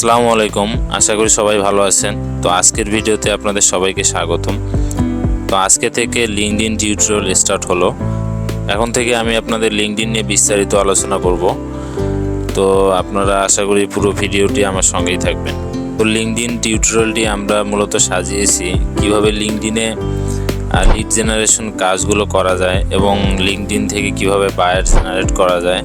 আসসালামু আলাইকুম, আশা করি সবাই ভালো আছেন। তো আজকের ভিডিওতে আপনাদের সবাইকে স্বাগতম। তো আজকে থেকে লিঙ্কডইন টিউটোরিয়াল স্টার্ট হলো। এখন থেকে আমি আপনাদের লিঙ্কডইন নিয়ে বিস্তারিত আলোচনা করব। তো আপনারা আশা করি পুরো ভিডিওটি আমার সঙ্গেই থাকবেন। তো লিঙ্কডইন টিউটোরিয়ালটি আমরা মূলত সাজিয়েছি কিভাবে লিঙ্কডইনে লিড জেনারেশন কাজগুলো করা যায় এবং লিঙ্কডইন থেকে কিভাবে বায়ার জেনারেট করা যায়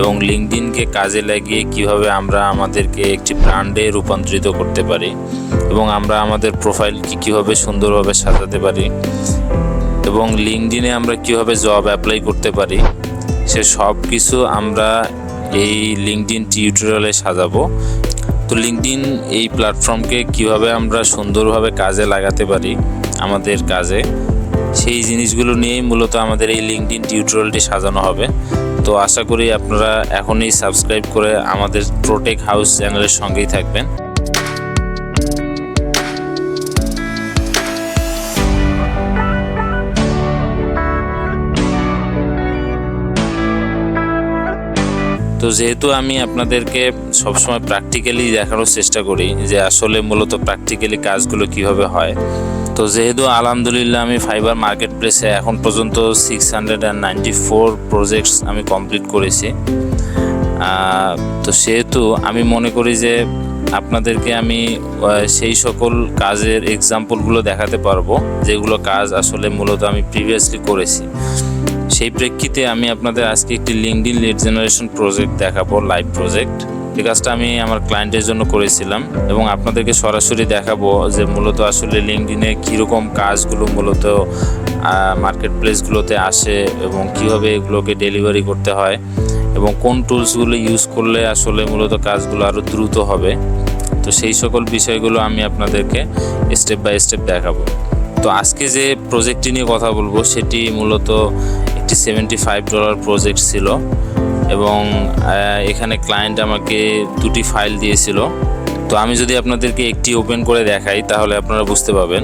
এবং লিঙ্কডইনকে কাজে লাগিয়ে কিভাবে আমরা আমাদেরকে একটি ব্র্যান্ডে রূপান্তরিত করতে পারি এবং আমরা আমাদের প্রোফাইলকে কিভাবে সুন্দরভাবে সাজাতে পারি এবং লিঙ্কডইনে আমরা কিভাবে জব অ্যাপ্লাই করতে পারি, সে সব কিছু আমরা এই লিঙ্কডইন টিউটোরিয়ালে সাজাবো। তো লিঙ্কডইন এই প্ল্যাটফর্মকে কিভাবে আমরা সুন্দরভাবে কাজে লাগাতে পারি আমাদের কাজে, সেই জিনিসগুলো নিয়েই মূলত আমাদের এই লিঙ্কডইন টিউটোরিয়ালটি সাজানো হবে। তো আশা করি আপনারা এখনই সাবস্ক্রাইব করে আমাদের প্রোটেক হাউস চ্যানেলের সঙ্গেই থাকবেন। তো যেহেতু আমি আপনাদেরকে সবসময় প্র্যাকটিক্যালি দেখানোর চেষ্টা করি যে আসলে মূলত প্র্যাকটিক্যালি কাজগুলো কিভাবে হয়, তো যেহেতু আলহামদুলিল্লাহ আমি ফাইবার মার্কেট প্লেসে এখন পর্যন্ত 694 প্রজেক্টস আমি কমপ্লিট করেছি। তো সেহেতু আমি মনে করি যে আপনাদেরকে আমি সেই সকল কাজের এক্সাম্পলগুলো দেখাতে পারবো যেগুলো কাজ আসলে মূলত আমি প্রিভিয়াসলি করেছি। সেই প্রেক্ষিতে আমি আপনাদের আজকে একটি লিঙ্কডইন লিড জেনারেশন প্রজেক্ট দেখাবো, লাইভ প্রজেক্ট। এই কাজটা আমি আমার ক্লায়েন্টের জন্য করেছিলাম এবং আপনাদেরকে সরাসরি দেখাবো যে মূলত আসলে লিঙ্কডইনে কীরকম কাজগুলো মূলত মার্কেট প্লেসগুলোতে আসে এবং কীভাবে এগুলোকে ডেলিভারি করতে হয় এবং কোন টুলসগুলো ইউজ করলে আসলে মূলত কাজগুলো আরও দ্রুত হবে। তো সেই সকল বিষয়গুলো আমি আপনাদেরকে স্টেপ বাই স্টেপ দেখাবো। তো আজকে যে প্রজেক্টটি নিয়ে কথা বলবো সেটি মূলত একটি $75 প্রজেক্ট ছিল এবং এখানে ক্লায়েন্ট আমাকে 2টি ফাইল দিয়েছিল। তো আমি যদি আপনাদেরকে একটি ওপেন করে দেখাই তাহলে আপনারা বুঝতে পারবেন।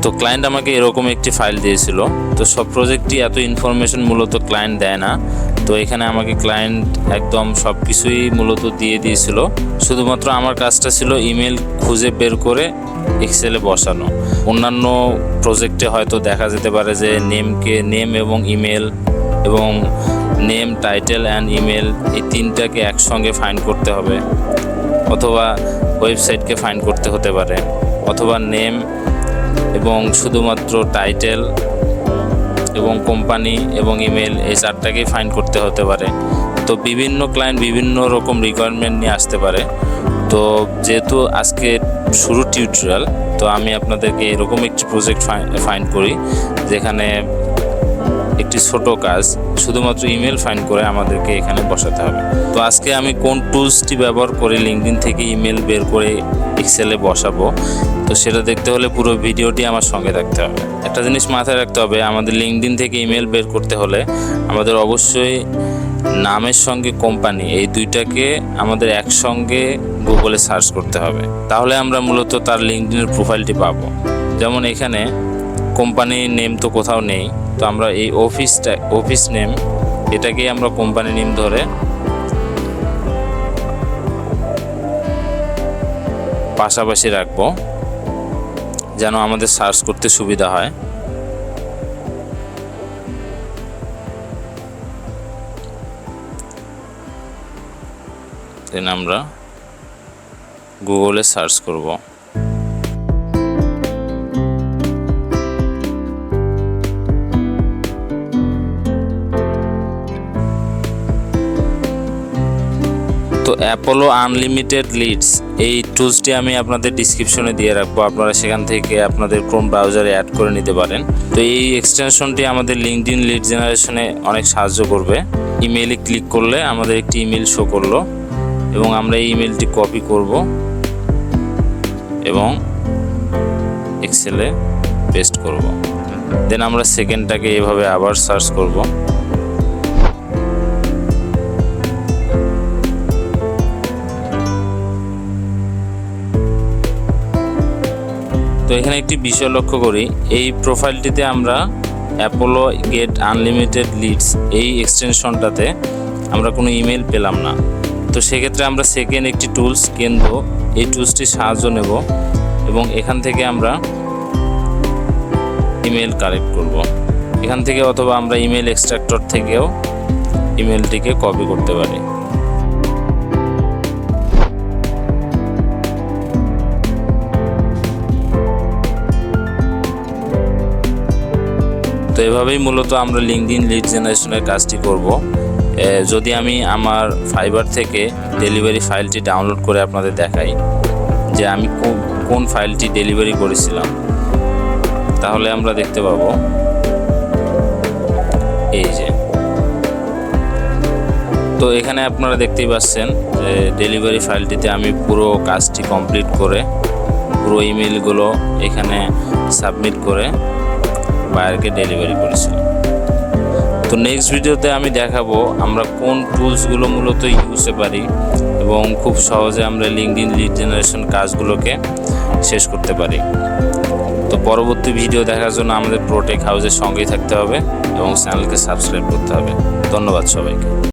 তো ক্লায়েন্ট আমাকে এরকম একটি ফাইল দিয়েছিল। তো সব প্রজেক্টটি এত ইনফরমেশন মূলত ক্লায়েন্ট দেয় না। তো এখানে আমাকে ক্লায়েন্ট একদম সব কিছুই মূলত দিয়ে দিয়েছিল, শুধুমাত্র আমার কাজটা ছিল ইমেল খুঁজে বের করে এক্সেলে বসানো। অন্যান্য প্রজেক্টে হয়তো দেখা যেতে পারে যে নেম এবং ইমেল এবং নেম, টাইটেল অ্যান্ড ইমেল এই তিনটাকে একসঙ্গে ফাইন্ড করতে হবে, অথবা ওয়েবসাইটকে ফাইন্ড করতে হতে পারে, অথবা নেম এবং শুধুমাত্র টাইটেল এবং কোম্পানি এবং ইমেল এই চারটাকেই ফাইন্ড করতে হতে পারে। তো বিভিন্ন ক্লায়েন্ট বিভিন্ন রকম রিকোয়ারমেন্ট নিয়ে আসতে পারে। তো যেহেতু আজকে শুরু টিউটোরিয়াল, তো আমি আপনাদেরকে এরকম একটি প্রজেক্ট ফাইন্ড করি যেখানে একটি ছোট কাজ শুধুমাত্র ইমেল ফাইন্ড করে আমাদেরকে এখানে বসাতে হবে। তো আজকে আমি কোন টুলসটি ব্যবহার করে লিঙ্কডইন থেকে ইমেল বের করে এক্সেলে বসাবো, তো সেটা দেখতে হলে পুরো ভিডিওটি আমার সঙ্গে থাকতে হবে। একটা জিনিস মাথায় রাখতে হবে, আমাদের লিঙ্কডইন থেকে ইমেল বের করতে হলে আমাদের অবশ্যই নামের সঙ্গে কোম্পানি এই দুইটাকে আমাদের একসঙ্গে গুগলে সার্চ করতে হবে, তাহলে আমরা মূলত তার লিঙ্কডইনের প্রোফাইলটি পাবো। যেমন এখানে কোম্পানির নেম তো কোথাও নেই, তো আমরা এই অফিস নেম এটাকেই আমরা কোম্পানি নেম ধরে পাশাপাশি রাখবো যেন আমাদের সার্চ করতে সুবিধা হয়। দেন আমরা গুগলে সার্চ করব। তো অ্যাপোলো আনলিমিটেড লিডস এই টুলসটি আমি আপনাদের ডিসক্রিপশনে দিয়ে রাখবো, আপনারা সেখান থেকে আপনাদের ক্রোম ব্রাউজারে অ্যাড করে নিতে পারেন। তো এই এক্সটেনশনটি আমাদের লিঙ্কডইন লিড জেনারেশনে অনেক সাহায্য করবে। ইমেইলে ক্লিক করলে আমাদের একটি ইমেল শো করলো এবং আমরা এই ইমেলটি কপি করব এবং এক্সেলে পেস্ট করব। দেন আমরা সেকেন্ডটাকে এভাবে আবার সার্চ করব। তো এখানে একটি বিষয় লক্ষ্য করি, এই প্রোফাইলটিতে আমরা অ্যাপোলো গেট আনলিমিটেড লিডস এই এক্সটেনশনটাতে আমরা কোনো ইমেল পেলাম না। তো সেক্ষেত্রে আমরা সেকেন্ড একটি টুলস কেন্দ্র, এই টুলসটির সাহায্য নেব এবং এখান থেকে আমরা ইমেল কালেক্ট করব। এখান থেকে অথবা আমরা ইমেল এক্সট্রাক্টর থেকেও ইমেলটিকে কপি করতে পারি। তো এভাবেই মূলত আমরা লিঙ্কডইন লিড জেনারেশনের কাজটি করব। যদি আমি আমার ফাইবার থেকে ডেলিভারি ফাইলটি ডাউনলোড করে আপনাদের দেখাই যে আমি কোন ফাইলটি ডেলিভারি করেছিলাম, তাহলে আমরা দেখতে পাবো এই যে। তো এখানে আপনারা দেখতেই পাচ্ছেন যে ডেলিভারি ফাইলটিতে আমি পুরো কাজটি কমপ্লিট করে পুরো ইমেলগুলো এখানে সাবমিট করে বায়ারকে ডেলিভারি করেছিলাম। তো নেক্সট ভিডিওতে আমি দেখাবো আমরা কোন টুলসগুলো মূলত ইউজে পারি এবং খুব সহজে আমরা লিঙ্কডইন লিড জেনারেশন কাজগুলোকে শেষ করতে পারি। তো পরবর্তী ভিডিও দেখার জন্য আমাদের প্রোটেক হাউসের সঙ্গেই থাকতে হবে এবং চ্যানেলকে সাবস্ক্রাইব করতে হবে। ধন্যবাদ সবাইকে।